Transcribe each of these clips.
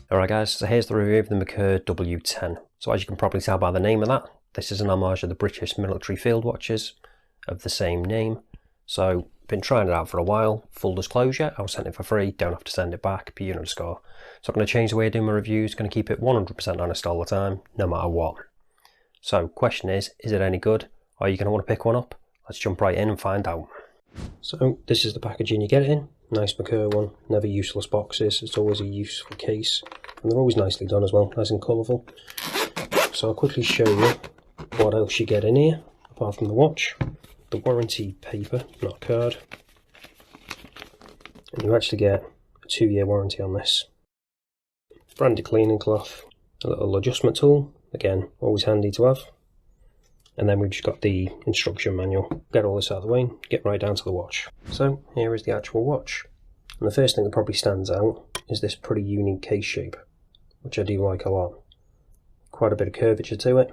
Alright guys, so here's the review of the Merkur W10. So as you can probably tell by the name of that, this is an homage of the British military field watches of the same name. So, been trying it out for a while. Full disclosure, I was sent it for free, don't have to send it back, but you know the score. So I'm going to change the way I do my reviews, going to keep it 100% honest all the time, no matter what. So, question is it any good? Are you going to want to pick one up? Let's jump right in and find out. So, this is the packaging you get it in. Nice Merkur one, never useless boxes, it's always a useful case. And they're always nicely done as well, nice and colourful. So I'll quickly show you what else you get in here, apart from the watch. The warranty paper, not a card. And you actually get a 2-year warranty on this. Branded cleaning cloth, a little adjustment tool, again, always handy to have. And then we've just got the instruction manual. Get all this out of the way, get right down to the watch. So here is the actual watch. And the first thing that probably stands out is this pretty unique case shape, which I do like a lot. Quite a bit of curvature to it,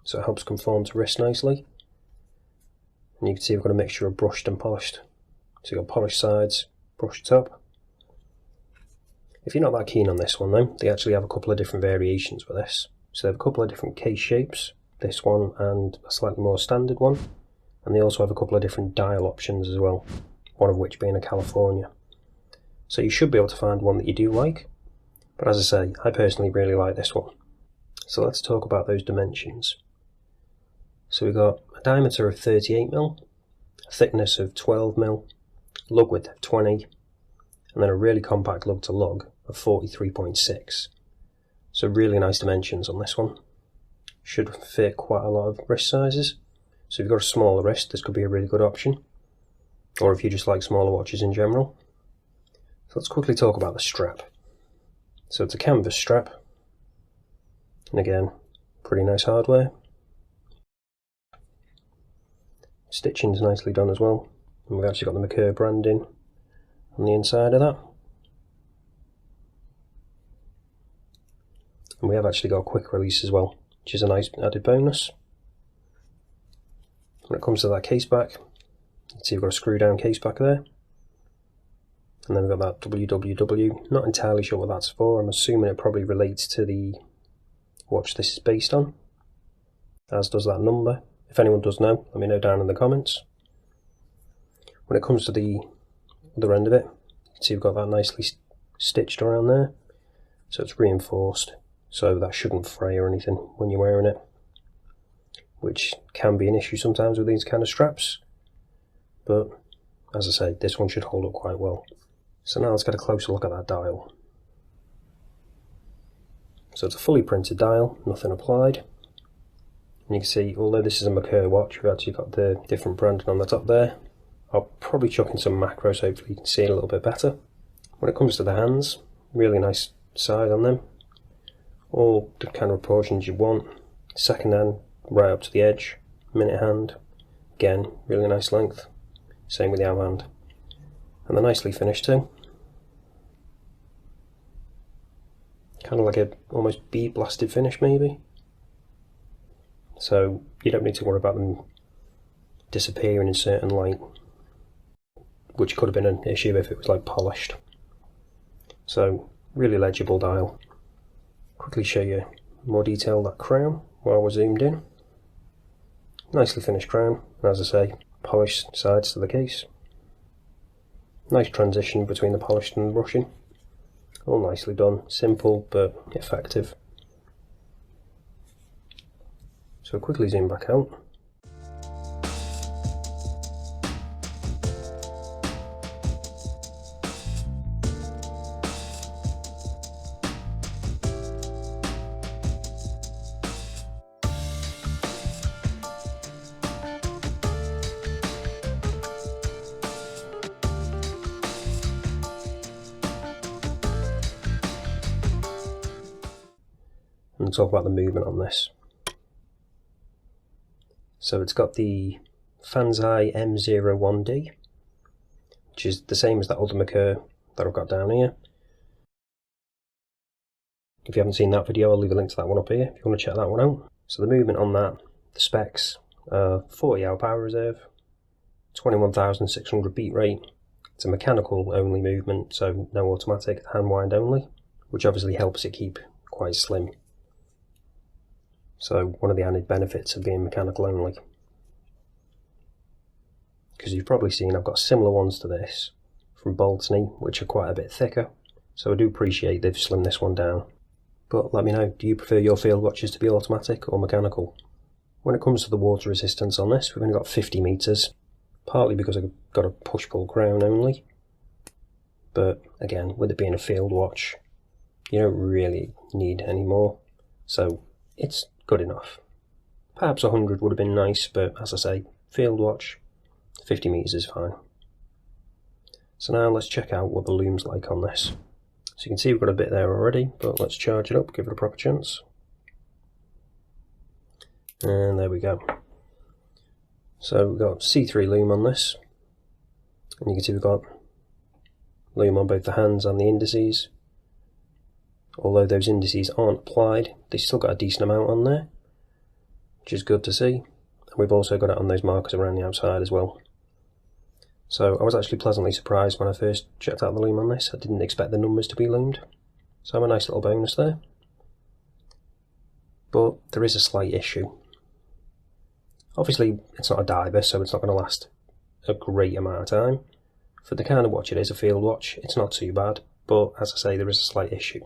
so it helps conform to wrist nicely. And you can see we've got a mixture of brushed and polished. So you've got polished sides, brushed top. If you're not that keen on this one though, they actually have a couple of different variations with this. So they have a couple of different case shapes. This one and a slightly more standard one, and they also have a couple of different dial options as well, one of which being a California. So you should be able to find one that you do like, but as I say, I personally really like this one. So let's talk about those dimensions. So we've got a diameter of 38mm, a thickness of 12mm, lug width of 20, and then a really compact lug to lug of 43.6. So really nice dimensions on this one. Should fit quite a lot of wrist sizes. So if you've got a smaller wrist, this could be a really good option. Or if you just like smaller watches in general. So let's quickly talk about the strap. So it's a canvas strap. And again, pretty nice hardware. Stitching's nicely done as well. And we've actually got the Merkur branding on the inside of that. And we have actually got a quick release as well, which is a nice added bonus. When it comes to that case back, you can see we've got a screw down case back there. And then we've got that WWW, not entirely sure what that's for, I'm assuming it probably relates to the watch this is based on, as does that number. If anyone does know, let me know down in the comments. When it comes to the other end of it, you can see we've got that nicely stitched around there, so it's reinforced. So that shouldn't fray or anything when you're wearing it, which can be an issue sometimes with these kind of straps. But as I say, this one should hold up quite well. So now let's get a closer look at that dial. So it's a fully printed dial, nothing applied. And you can see, although this is a Merkur watch, we've actually got the different branding on the top there. I'll probably chuck in some macros, hopefully you can see it a little bit better. When it comes to the hands, really nice size on them. All the kind of proportions you want. Second hand, right up to the edge. Minute hand, again, really nice length. Same with the hour hand. And they're nicely finished too. Kind of like a almost bead blasted finish maybe. So you don't need to worry about them disappearing in certain light, which could have been an issue if it was like polished. So really legible dial. Quickly show you more detail that crown while we're zoomed in. Nicely finished crown, and as I say, polished sides to the case. Nice transition between the polished and the brushing. All nicely done, simple but effective. So quickly zoom back out. And talk about the movement on this. So it's got the Seizenn M01D, which is the same as that other Merkur that I've got down here. If you haven't seen that video, I'll leave a link to that one up here if you want to check that one out. So the movement on that, the specs, 40 hour power reserve, 21,600 beat rate. It's a mechanical only movement, so no automatic, hand wind only. which obviously helps it keep quite slim. So one of the added benefits of being mechanical only. Because you've probably seen I've got similar ones to this from Boltony, which are quite a bit thicker. So I do appreciate they've slimmed this one down. But let me know, do you prefer your field watches to be automatic or mechanical? When it comes to the water resistance on this, we've only got 50 metres, partly because I've got a push-pull crown only. But again, with it being a field watch, you don't really need any more. So it's good enough. Perhaps 100 would have been nice, but as I say, field watch, 50 metres is fine. So now let's check out what the Lume's like on this. So you can see we've got a bit there already, but let's charge it up, give it a proper chance. And there we go. So we've got C3 Lume on this, and you can see we've got Lume on both the hands and the indices. Although those indices aren't applied, they've still got a decent amount on there, which is good to see. And we've also got it on those markers around the outside as well. So I was actually pleasantly surprised when I first checked out the Lume on this. I didn't expect the numbers to be loomed. So a nice little bonus there. But there is a slight issue. Obviously it's not a diver, so it's not going to last a great amount of time. For the kind of watch it is, a field watch, it's not too bad. But as I say, there is a slight issue.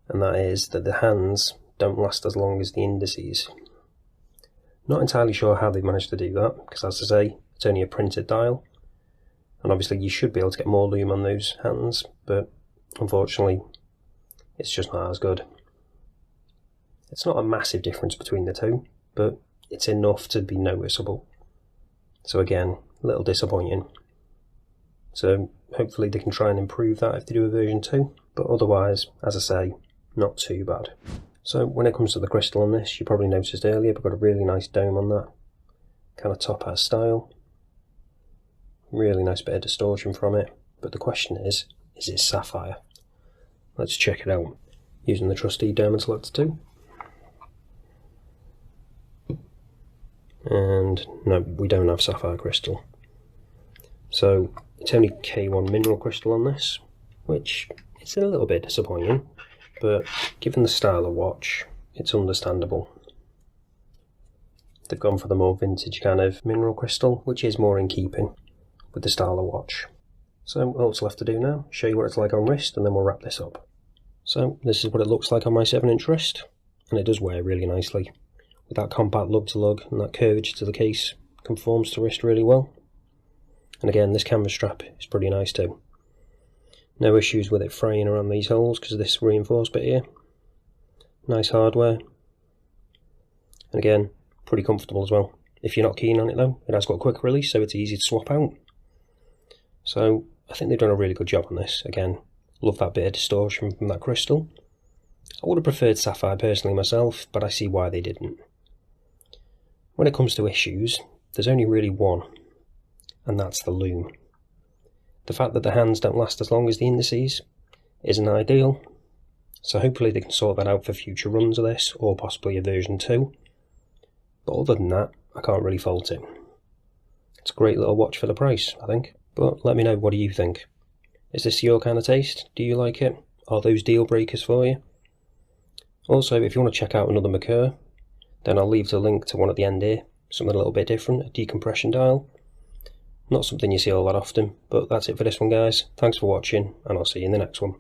And that is that the hands don't last as long as the indices. Not entirely sure how they've managed to do that, because as I say, it's only a printed dial, and obviously you should be able to get more Lume on those hands, but unfortunately it's just not as good. It's not a massive difference between the two, but it's enough to be noticeable. So again, a little disappointing. So hopefully they can try and improve that if they do a version 2, but otherwise, as I say, not too bad. So when it comes to the crystal on this, you probably noticed earlier, we've got a really nice dome on that, kind of top hat style. Really nice bit of distortion from it, but the question is it sapphire? Let's check it out using the trusty diamond selector 2. And no, we don't have sapphire crystal. So it's only K1 mineral crystal on this, which is a little bit disappointing, but given the style of watch, it's understandable. They've gone for the more vintage kind of mineral crystal, which is more in keeping with the style of watch. So all it's left to do now, show you what it's like on wrist, and then we'll wrap this up. So this is what it looks like on my 7-inch wrist, and it does wear really nicely. With that compact lug to lug and that curvature to the case, conforms to wrist really well. And again, this canvas strap is pretty nice too. No issues with it fraying around these holes because of this reinforced bit here. Nice hardware. And again, pretty comfortable as well. If you're not keen on it though, it has got a quick release, so it's easy to swap out. So I think they've done a really good job on this. Again, love that bit of distortion from that crystal. I would have preferred sapphire personally myself, but I see why they didn't. When it comes to issues, there's only really one, and that's the Lume. The fact that the hands don't last as long as the indices isn't ideal, so hopefully they can sort that out for future runs of this, or possibly a version 2. But other than that, I can't really fault it. It's a great little watch for the price, I think. But let me know, what do you think? Is this your kind of taste? Do you like it? Are those deal breakers for you? Also, if you want to check out another Merkur, then I'll leave the link to one at the end here. Something a little bit different, a decompression dial. Not something you see a lot often, but that's it for this one guys. Thanks for watching, and I'll see you in the next one.